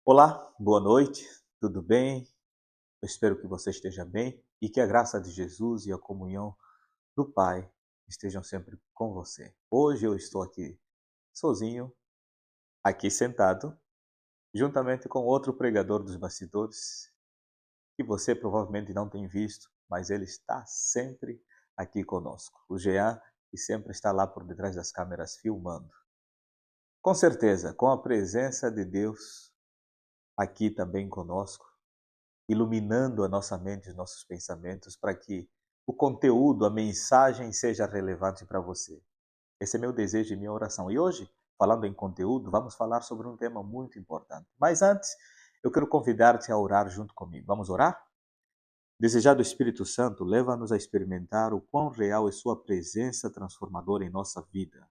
Olá, boa noite, tudo bem? Eu espero que você esteja bem e que a graça de Jesus e a comunhão do Pai estejam sempre com você. Hoje eu estou aqui sozinho, aqui sentado, juntamente com outro pregador dos bastidores, que você provavelmente não tem visto, mas ele está sempre aqui conosco. O Jean, que sempre está lá por detrás das câmeras filmando. Com certeza, com a presença de Deus aqui também conosco, iluminando a nossa mente, os nossos pensamentos, para que o conteúdo, a mensagem seja relevante para você. Esse é meu desejo e minha oração. E hoje, falando em conteúdo, vamos falar sobre um tema muito importante. Mas antes, eu quero convidar-te a orar junto comigo. Vamos orar? Desejado Espírito Santo, leva-nos a experimentar o quão real é sua presença transformadora em nossa vida,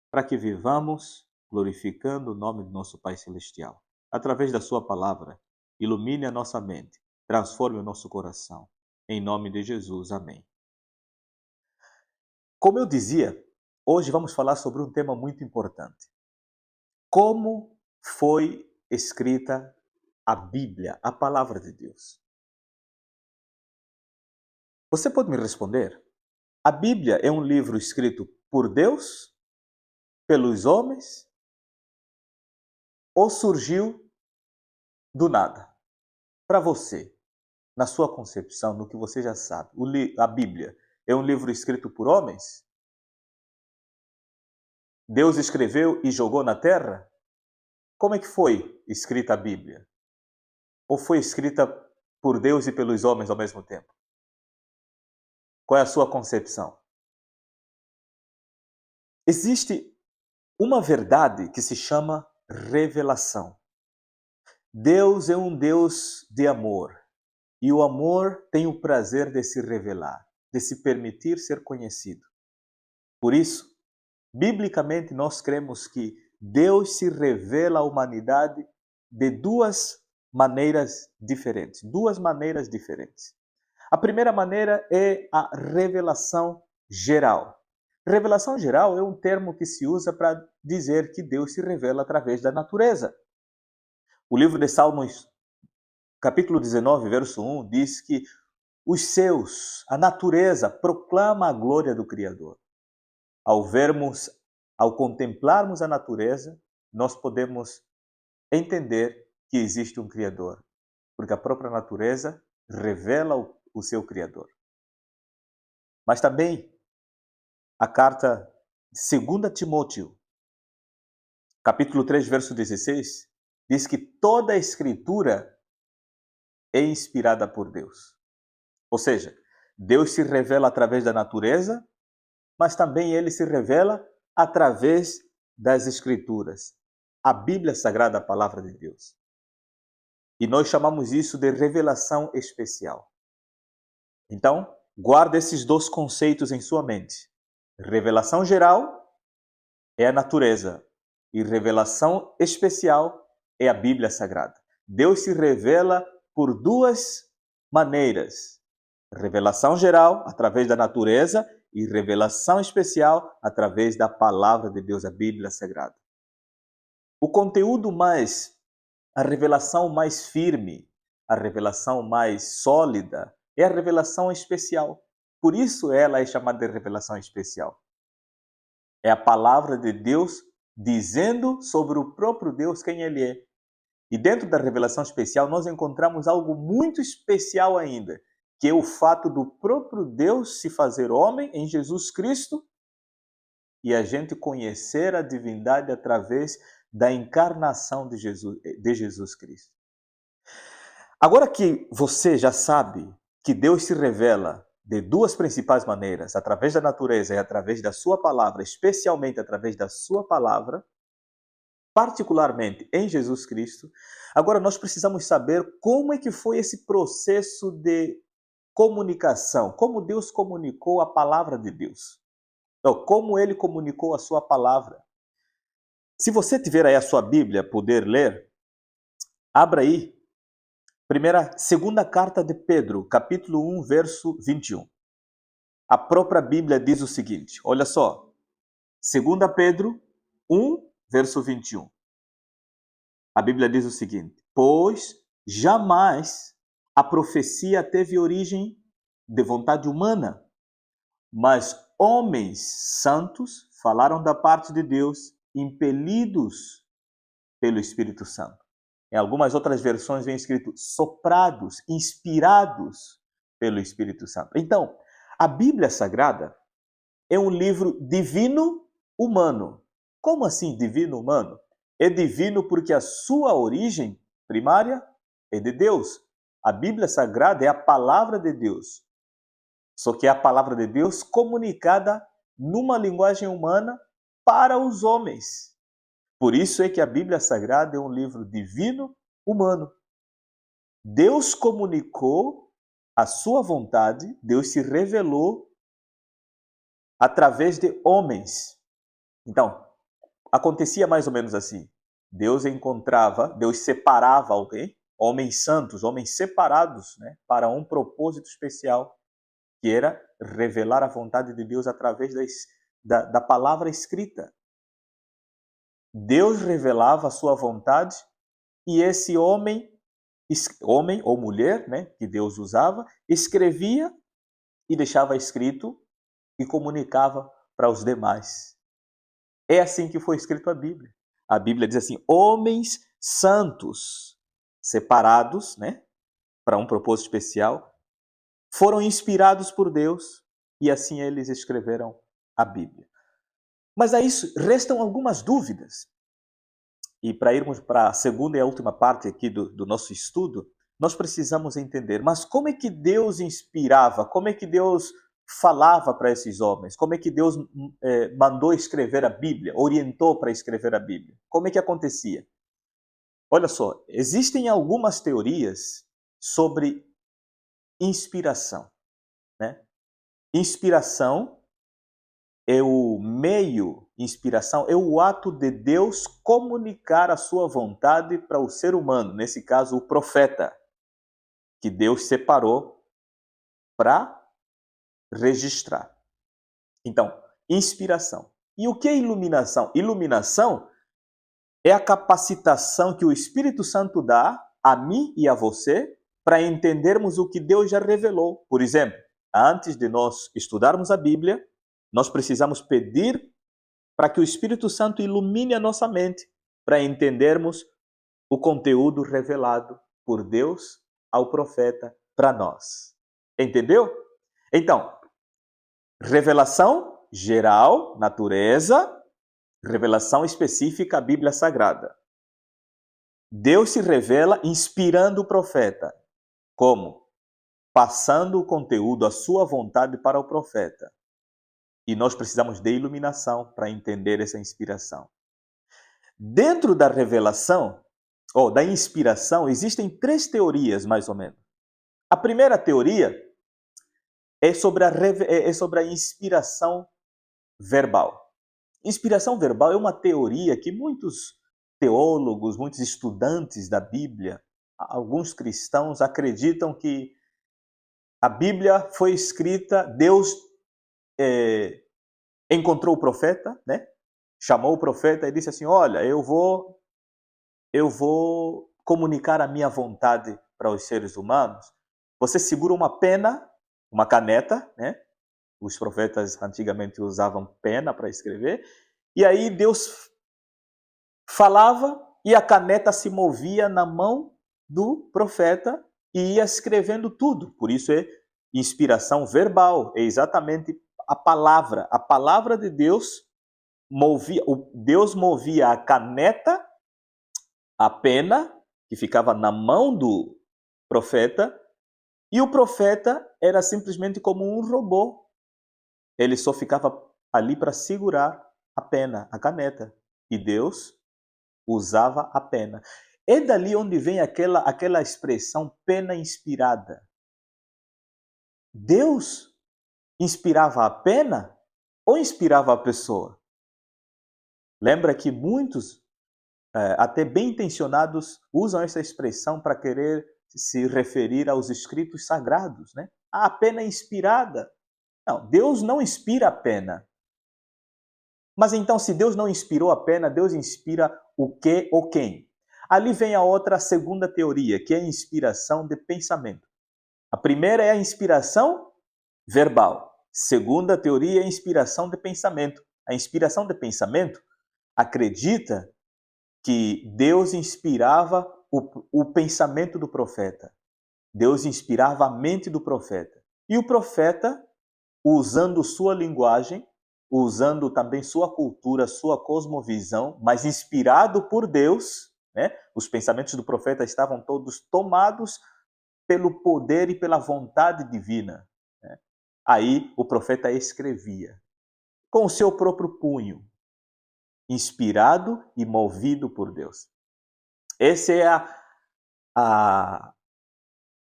para que vivamos glorificando o nome do nosso Pai Celestial. Através da sua palavra, ilumine a nossa mente, transforme o nosso coração. Em nome de Jesus, amém. Como eu dizia, hoje vamos falar sobre um tema muito importante. Como foi escrita a Bíblia, a palavra de Deus? Você pode me responder? A Bíblia é um livro escrito por Deus, pelos homens, ou surgiu do nada? Para você, na sua concepção, no que você já sabe, a Bíblia é um livro escrito por homens? Deus escreveu e jogou na terra? Como é que foi escrita a Bíblia? Ou foi escrita por Deus e pelos homens ao mesmo tempo? Qual é a sua concepção? Existe uma verdade que se chama revelação. Deus é um Deus de amor. E o amor tem o prazer de se revelar, de se permitir ser conhecido. Por isso, biblicamente, nós cremos que Deus se revela à humanidade de duas maneiras diferentes. Duas maneiras diferentes. A primeira maneira é a revelação geral. Revelação geral é um termo que se usa para dizer que Deus se revela através da natureza. O livro de Salmos, capítulo 19, verso 1, diz que os céus, a natureza, proclama a glória do Criador. Ao contemplarmos a natureza, nós podemos entender que existe um Criador, porque a própria natureza revela o seu Criador. Mas também a carta 2 Timóteo, capítulo 3, verso 16, diz que toda a Escritura é inspirada por Deus. Ou seja, Deus se revela através da natureza, mas também ele se revela através das Escrituras. A Bíblia Sagrada, a palavra de Deus. E nós chamamos isso de revelação especial. Então, guarde esses dois conceitos em sua mente. Revelação geral é a natureza e revelação especial é a Bíblia Sagrada. Deus se revela por duas maneiras. Revelação geral, através da natureza, e revelação especial, através da palavra de Deus, a Bíblia Sagrada. O conteúdo a revelação mais firme, a revelação mais sólida, é a revelação especial. Por isso ela é chamada de revelação especial. É a palavra de Deus dizendo sobre o próprio Deus quem ele é. E dentro da revelação especial nós encontramos algo muito especial ainda, que é o fato do próprio Deus se fazer homem em Jesus Cristo e a gente conhecer a divindade através da encarnação de Jesus Cristo. Agora que você já sabe que Deus se revela de duas principais maneiras, através da natureza e através da sua palavra, especialmente através da sua palavra, particularmente em Jesus Cristo, agora nós precisamos saber como é que foi esse processo de comunicação, como Deus comunicou a palavra de Deus. Então, como ele comunicou a sua palavra. Se você tiver aí a sua Bíblia, poder ler, abra aí, segunda carta de Pedro, capítulo 1, verso 21. A própria Bíblia diz o seguinte, olha só, 2 Pedro 1, verso 21. A Bíblia diz o seguinte, pois jamais a profecia teve origem de vontade humana, mas homens santos falaram da parte de Deus, impelidos pelo Espírito Santo. Em algumas outras versões vem escrito soprados, inspirados pelo Espírito Santo. Então, a Bíblia Sagrada é um livro divino humano. Como assim divino humano? É divino porque a sua origem primária é de Deus. A Bíblia Sagrada é a palavra de Deus. Só que é a palavra de Deus comunicada numa linguagem humana para os homens. Por isso é que a Bíblia Sagrada é um livro divino humano. Deus comunicou a sua vontade, Deus se revelou através de homens. Então, acontecia mais ou menos assim. Deus separava alguém, homens santos, homens separados, né, para um propósito especial, que era revelar a vontade de Deus através da palavra escrita. Deus revelava a sua vontade e esse homem ou mulher, né, que Deus usava, escrevia e deixava escrito e comunicava para os demais. É assim que foi escrito a Bíblia. A Bíblia diz assim: homens santos, separados, né, para um propósito especial, foram inspirados por Deus e assim eles escreveram a Bíblia. Mas a isso restam algumas dúvidas. E para irmos para a segunda e a última parte aqui do nosso estudo, nós precisamos entender, mas como é que Deus inspirava, como é que Deus falava para esses homens, como é que Deus mandou escrever a Bíblia, orientou para escrever a Bíblia? Como é que acontecia? Olha só, existem algumas teorias sobre inspiração, né? Inspiração é o meio, inspiração é o ato de Deus comunicar a sua vontade para o ser humano, nesse caso o profeta, que Deus separou para registrar. Então, inspiração. E o que é iluminação? Iluminação é a capacitação que o Espírito Santo dá a mim e a você para entendermos o que Deus já revelou. Por exemplo, antes de nós estudarmos a Bíblia, nós precisamos pedir para que o Espírito Santo ilumine a nossa mente para entendermos o conteúdo revelado por Deus ao profeta para nós. Entendeu? Então, revelação geral, natureza, revelação específica, a Bíblia Sagrada. Deus se revela inspirando o profeta. Como? Passando o conteúdo, a sua vontade para o profeta. E nós precisamos de iluminação para entender essa inspiração. Dentro da revelação, ou da inspiração, existem 3 teorias, mais ou menos. A primeira teoria é sobre a inspiração verbal. Inspiração verbal é uma teoria que muitos teólogos, muitos estudantes da Bíblia, alguns cristãos acreditam que a Bíblia foi escrita, Deus encontrou o profeta, né? Chamou o profeta e disse assim: olha, eu vou comunicar a minha vontade para os seres humanos. Você segura uma pena, uma caneta, né? Os profetas antigamente usavam pena para escrever. E aí Deus falava e a caneta se movia na mão do profeta e ia escrevendo tudo. Por isso é inspiração verbal, é exatamente a palavra de Deus Deus movia a caneta, a pena, que ficava na mão do profeta, e o profeta era simplesmente como um robô. Ele só ficava ali para segurar a pena, a caneta, e Deus usava a pena. É dali onde vem aquela expressão pena inspirada. Deus inspirava a pena ou inspirava a pessoa? Lembra que muitos, até bem intencionados, usam essa expressão para querer se referir aos escritos sagrados, né? A pena inspirada. Não, Deus não inspira a pena. Mas então, se Deus não inspirou a pena, Deus inspira o quê ou quem? Ali vem a outra segunda teoria, que é a inspiração de pensamento. A primeira é a inspiração verbal. Segunda teoria é a inspiração de pensamento. A inspiração de pensamento acredita que Deus inspirava o pensamento do profeta. Deus inspirava a mente do profeta. E o profeta, usando sua linguagem, usando também sua cultura, sua cosmovisão, mas inspirado por Deus, né? Os pensamentos do profeta estavam todos tomados pelo poder e pela vontade divina, né? Aí o profeta escrevia com o seu próprio punho, inspirado e movido por Deus. Essa é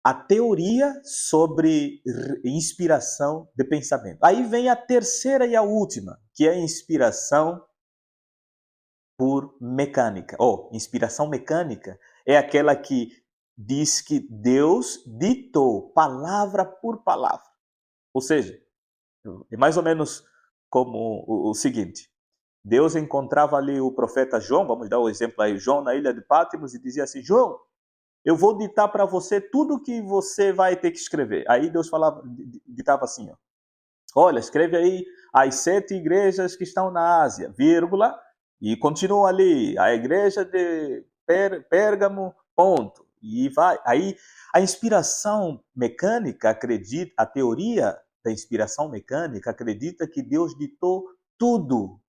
a teoria sobre inspiração de pensamento. Aí vem a terceira e a última, que é a inspiração por mecânica. Inspiração mecânica é aquela que diz que Deus ditou palavra por palavra. Ou seja, é mais ou menos como o seguinte: Deus encontrava ali o profeta João, vamos dar o exemplo aí, João na ilha de Patmos, e dizia assim: João, eu vou ditar para você tudo o que você vai ter que escrever. Aí Deus ditava assim, olha, escreve aí as 7 igrejas que estão na Ásia, vírgula, e continua ali, a igreja de Pérgamo, ponto. E vai. Aí a inspiração mecânica acredita, a teoria da inspiração mecânica acredita que Deus ditou tudo,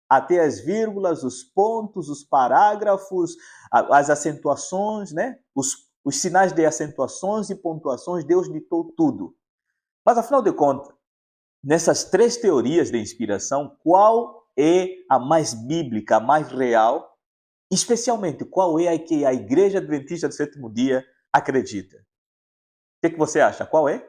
até as vírgulas, os pontos, os parágrafos, as acentuações, né? Os sinais de acentuações e pontuações, Deus ditou tudo. Mas, afinal de contas, nessas 3 teorias de inspiração, qual é a mais bíblica, a mais real? Especialmente, qual é a que a Igreja Adventista do Sétimo Dia acredita? O que você acha? Qual é?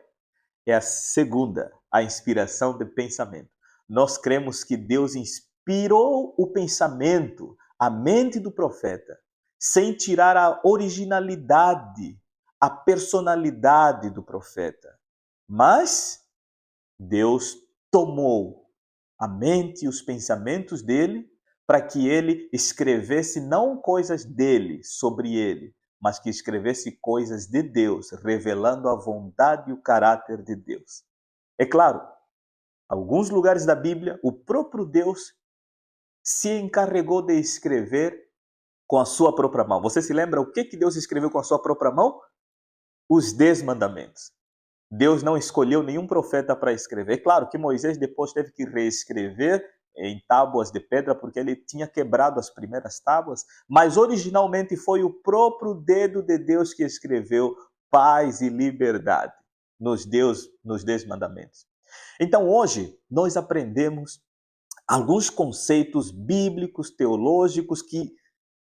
É a segunda, a inspiração de pensamento. Nós cremos que Deus inspirou o pensamento, a mente do profeta, sem tirar a originalidade, a personalidade do profeta. Mas Deus tomou a mente e os pensamentos dele para que ele escrevesse não coisas dele, sobre ele, mas que escrevesse coisas de Deus, revelando a vontade e o caráter de Deus. É claro, alguns lugares da Bíblia, o próprio Deus se encarregou de escrever com a sua própria mão. Você se lembra o que Deus escreveu com a sua própria mão? Os 10 mandamentos. Deus não escolheu nenhum profeta para escrever. É claro que Moisés depois teve que reescrever em tábuas de pedra, porque ele tinha quebrado as primeiras tábuas, mas originalmente foi o próprio dedo de Deus que escreveu paz e liberdade nos 10 mandamentos. Então hoje nós aprendemos alguns conceitos bíblicos, teológicos que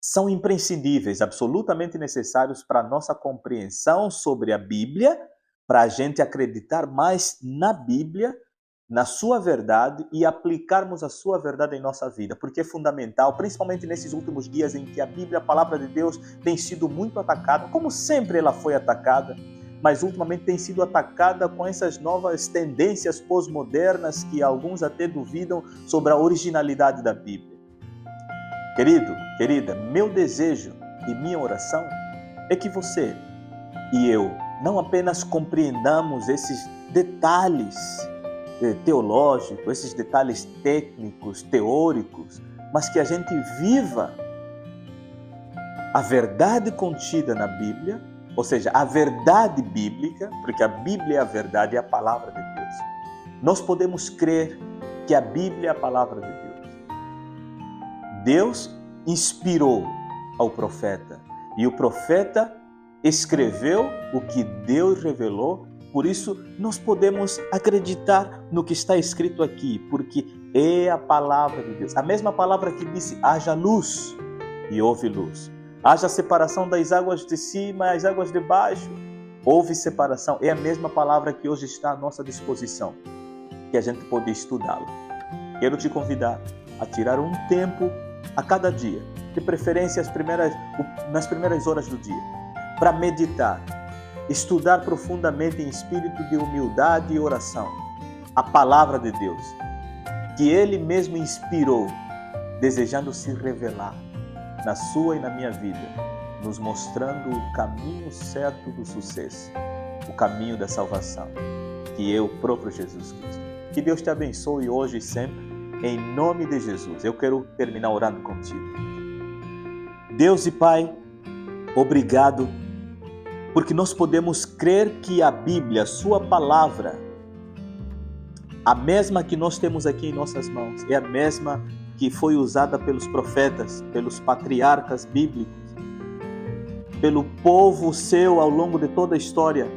são imprescindíveis, absolutamente necessários para a nossa compreensão sobre a Bíblia, para a gente acreditar mais na Bíblia, na sua verdade e aplicarmos a sua verdade em nossa vida, porque é fundamental, principalmente nesses últimos dias em que a Bíblia, a palavra de Deus, tem sido muito atacada, como sempre ela foi atacada, mas ultimamente tem sido atacada com essas novas tendências pós-modernas que alguns até duvidam sobre a originalidade da Bíblia. Querido, querida, meu desejo e minha oração é que você e eu não apenas compreendamos esses detalhes teológicos, esses detalhes técnicos, teóricos, mas que a gente viva a verdade contida na Bíblia, ou seja, a verdade bíblica, porque a Bíblia é a verdade, é a palavra de Deus. Nós podemos crer que a Bíblia é a palavra de Deus. Deus inspirou ao profeta e o profeta escreveu o que Deus revelou. Por isso, nós podemos acreditar no que está escrito aqui, porque é a palavra de Deus. A mesma palavra que disse, haja luz, e houve luz. Haja separação das águas de cima e as águas de baixo. Houve separação. É a mesma palavra que hoje está à nossa disposição, que a gente pode estudá-la. Quero te convidar a tirar um tempo a cada dia, de preferência nas primeiras horas do dia, para meditar, estudar profundamente em espírito de humildade e oração a palavra de Deus, que Ele mesmo inspirou, desejando se revelar. na sua e na minha vida, nos mostrando o caminho certo do sucesso, o caminho da salvação, que é o próprio Jesus Cristo. Que Deus te abençoe hoje e sempre, em nome de Jesus. Eu quero terminar orando contigo. Deus e Pai, obrigado, porque nós podemos crer que a Bíblia, a sua palavra, a mesma que nós temos aqui em nossas mãos, é a mesma que foi usada pelos profetas, pelos patriarcas bíblicos, pelo povo seu ao longo de toda a história.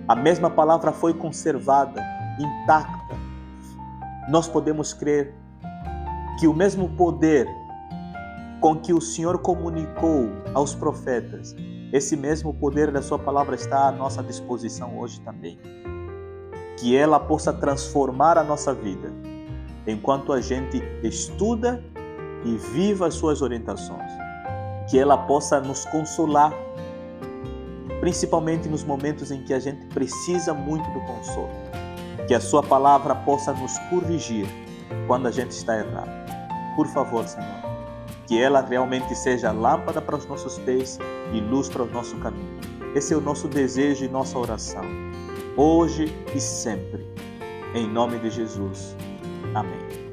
A mesma palavra foi conservada, intacta. Nós podemos crer que o mesmo poder com que o Senhor comunicou aos profetas, esse mesmo poder da sua palavra está à nossa disposição hoje também. Que ela possa transformar a nossa vida, enquanto a gente estuda e viva as suas orientações. Que ela possa nos consolar, principalmente nos momentos em que a gente precisa muito do consolo. Que a sua palavra possa nos corrigir quando a gente está errado. Por favor, Senhor, que ela realmente seja lâmpada para os nossos pés e luz para o nosso caminho. Esse é o nosso desejo e nossa oração, hoje e sempre. Em nome de Jesus. Amém.